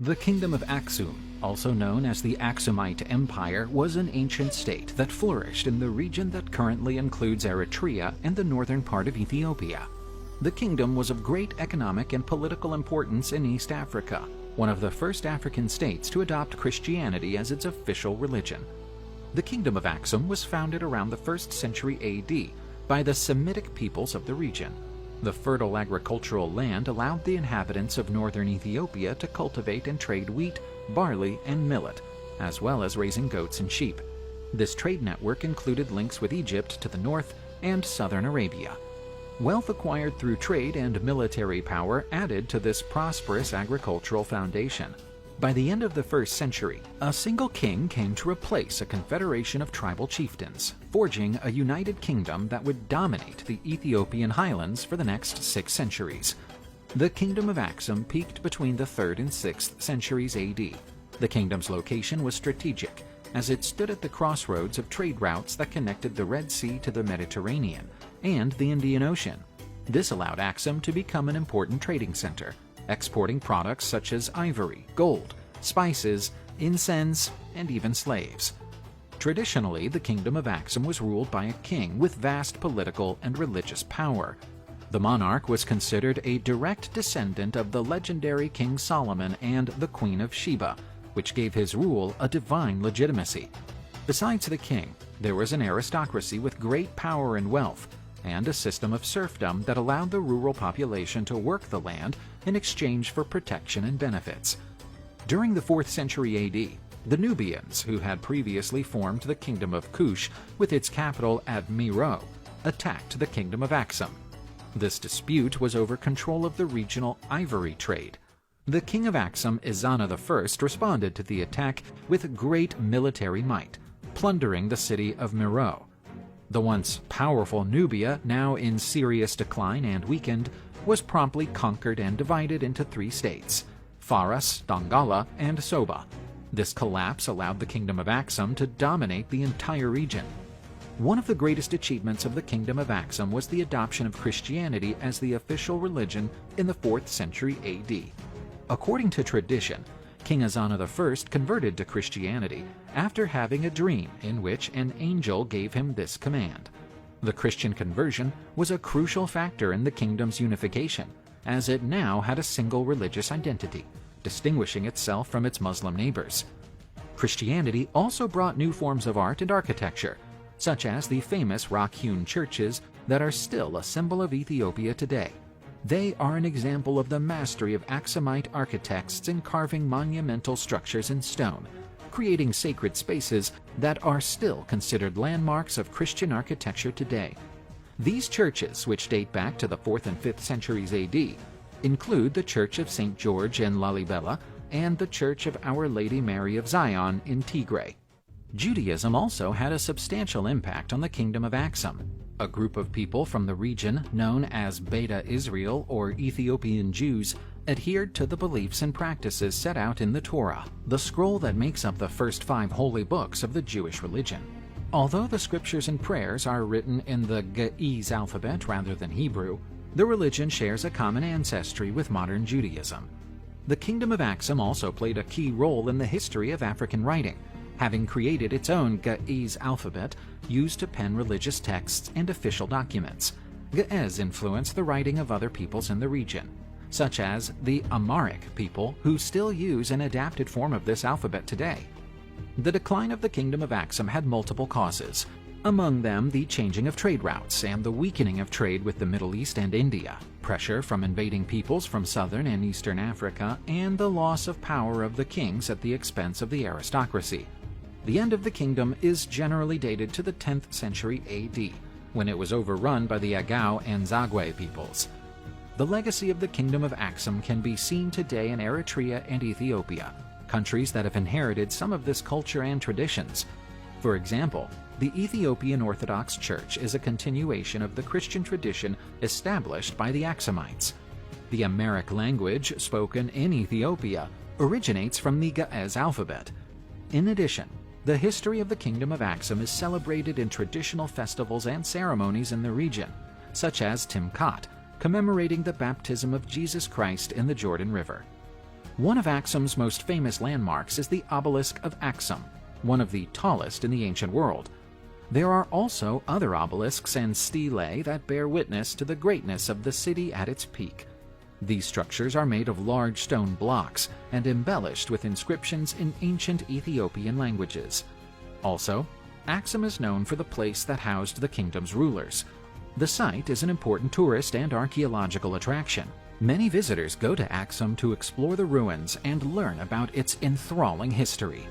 The Kingdom of Aksum, also known as the Aksumite Empire, was an ancient state that flourished in the region that currently includes Eritrea and the northern part of Ethiopia. The kingdom was of great economic and political importance in East Africa, one of the first African states to adopt Christianity as its official religion. The Kingdom of Aksum was founded around the 1st century AD by the Semitic peoples of the region. The fertile agricultural land allowed the inhabitants of northern Ethiopia to cultivate and trade wheat, barley, and millet, as well as raising goats and sheep. This trade network included links with Egypt to the north and southern Arabia. Wealth acquired through trade and military power added to this prosperous agricultural foundation. By the end of the 1st century, a single king came to replace a confederation of tribal chieftains, forging a united kingdom that would dominate the Ethiopian highlands for the next 6 centuries. The Kingdom of Aksum peaked between the 3rd and 6th centuries AD. The kingdom's location was strategic, as it stood at the crossroads of trade routes that connected the Red Sea to the Mediterranean and the Indian Ocean. This allowed Aksum to become an important trading center, exporting products such as ivory, gold, spices, incense, and even slaves. Traditionally, the Kingdom of Aksum was ruled by a king with vast political and religious power. The monarch was considered a direct descendant of the legendary King Solomon and the Queen of Sheba, which gave his rule a divine legitimacy. Besides the king, there was an aristocracy with great power and wealth, and a system of serfdom that allowed the rural population to work the land in exchange for protection and benefits. During the 4th century AD, the Nubians, who had previously formed the Kingdom of Kush with its capital at Meroe, attacked the Kingdom of Aksum. This dispute was over control of the regional ivory trade. The King of Aksum, Ezana I, responded to the attack with great military might, plundering the city of Meroe. The once powerful Nubia, now in serious decline and weakened, was promptly conquered and divided into 3 states: Faras, Dongola, and Soba. This collapse allowed the Kingdom of Aksum to dominate the entire region. One of the greatest achievements of the Kingdom of Aksum was the adoption of Christianity as the official religion in the 4th century AD. According to tradition, King Ezana I converted to Christianity after having a dream in which an angel gave him this command. The Christian conversion was a crucial factor in the kingdom's unification, as it now had a single religious identity, distinguishing itself from its Muslim neighbors. Christianity also brought new forms of art and architecture, such as the famous rock-hewn churches that are still a symbol of Ethiopia today. They are an example of the mastery of Aksumite architects in carving monumental structures in stone, creating sacred spaces that are still considered landmarks of Christian architecture today. These churches, which date back to the 4th and 5th centuries AD, include the Church of St. George in Lalibela and the Church of Our Lady Mary of Zion in Tigray. Judaism also had a substantial impact on the Kingdom of Aksum. A group of people from the region, known as Beta Israel or Ethiopian Jews, adhered to the beliefs and practices set out in the Torah, the scroll that makes up the first 5 holy books of the Jewish religion. Although the scriptures and prayers are written in the Ge'ez alphabet rather than Hebrew, the religion shares a common ancestry with modern Judaism. The Kingdom of Aksum also played a key role in the history of African writing, having created its own Ge'ez alphabet used to pen religious texts and official documents. Ge'ez influenced the writing of other peoples in the region, such as the Amharic people, who still use an adapted form of this alphabet today. The decline of the Kingdom of Aksum had multiple causes, among them the changing of trade routes and the weakening of trade with the Middle East and India, pressure from invading peoples from southern and eastern Africa, and the loss of power of the kings at the expense of the aristocracy. The end of the kingdom is generally dated to the 10th century AD, when it was overrun by the Agao and Zagwe peoples. The legacy of the Kingdom of Aksum can be seen today in Eritrea and Ethiopia, countries that have inherited some of this culture and traditions. For example, the Ethiopian Orthodox Church is a continuation of the Christian tradition established by the Aksumites. The Amharic language spoken in Ethiopia originates from the Ge'ez alphabet. In addition, the history of the Kingdom of Aksum is celebrated in traditional festivals and ceremonies in the region, such as Timkat, commemorating the baptism of Jesus Christ in the Jordan River. One of Aksum's most famous landmarks is the obelisk of Aksum, one of the tallest in the ancient world. There are also other obelisks and stelae that bear witness to the greatness of the city at its peak. These structures are made of large stone blocks and embellished with inscriptions in ancient Ethiopian languages. Also, Aksum is known for the place that housed the kingdom's rulers. The site is an important tourist and archaeological attraction. Many visitors go to Aksum to explore the ruins and learn about its enthralling history.